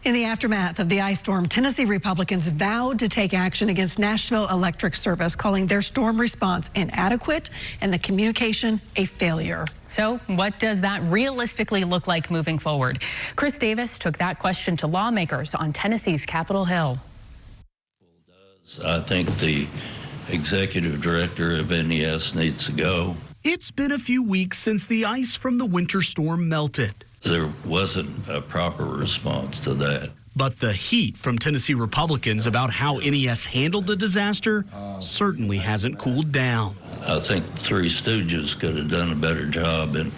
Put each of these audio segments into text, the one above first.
In the aftermath of the ice storm, Tennessee Republicans vowed to take action against Nashville Electric Service, calling their storm response inadequate and the communication a failure. So what does that realistically look like moving forward? Chris Davis took that question to lawmakers on Tennessee's Capitol Hill. I think the executive director of NES needs to go. It's been a few weeks since the ice from the winter storm melted. There wasn't a proper response to that. But the heat from Tennessee Republicans about how NES handled the disaster certainly hasn't cooled down. I think Three Stooges could have done a better job in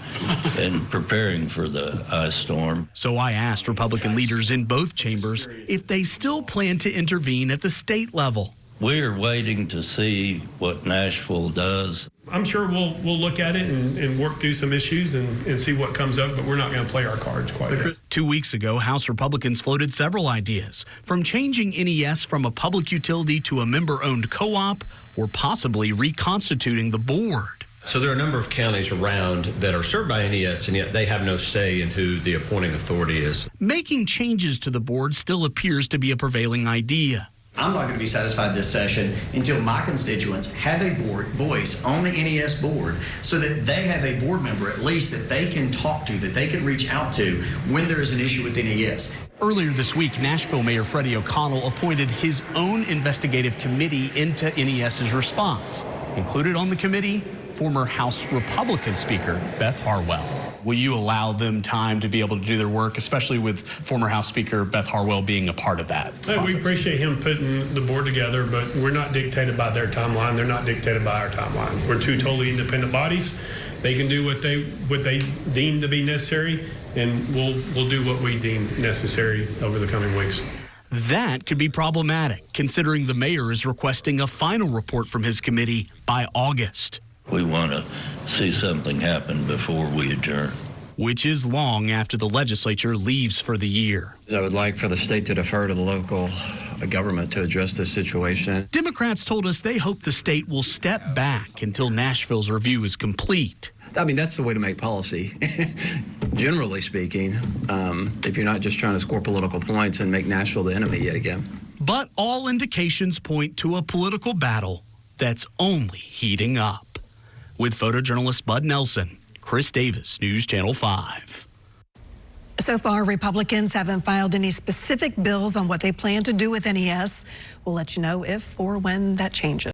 preparing for the ice storm. So I asked Republican leaders in both chambers if they still plan to intervene at the state level. We're waiting to see what Nashville does. I'm sure we'll look at it and work through some issues and see what comes up, but we're not going to play our cards quite yet. 2 weeks ago, House Republicans floated several ideas, from changing NES from a public utility to a member-owned co-op, or possibly reconstituting the board. So there are a number of counties around that are served by NES, and yet they have no say in who the appointing authority is. Making changes to the board still appears to be a prevailing idea. I'm not going to be satisfied this session until my constituents have a voice on the NES board so that they have a board member at least that they can talk to, that they can reach out to when there is an issue with NES. Earlier this week, Nashville Mayor Freddie O'Connell appointed his own investigative committee into NES's response. Included on the committee, former House Republican Speaker Beth Harwell. Will you allow them time to be able to do their work, especially with former House Speaker Beth Harwell being a part of that process? We appreciate him putting the board together, but we're not dictated by their timeline. They're not dictated by our timeline. We're two totally independent bodies. They can do what they deem to be necessary, and we'll do what we deem necessary over the coming weeks. That could be problematic, considering the mayor is requesting a final report from his committee by August. We want to see something happen before we adjourn. Which is long after the legislature leaves for the year. I would like for the state to defer to the local government to address this situation. Democrats told us they hope the state will step back until Nashville's review is complete. I mean, that's the way to make policy, generally speaking, if you're not just trying to score political points and make Nashville the enemy yet again. But all indications point to a political battle that's only heating up. With photojournalist Bud Nelson, Chris Davis, News Channel 5. So far, Republicans haven't filed any specific bills on what they plan to do with NES. We'll let you know if or when that changes.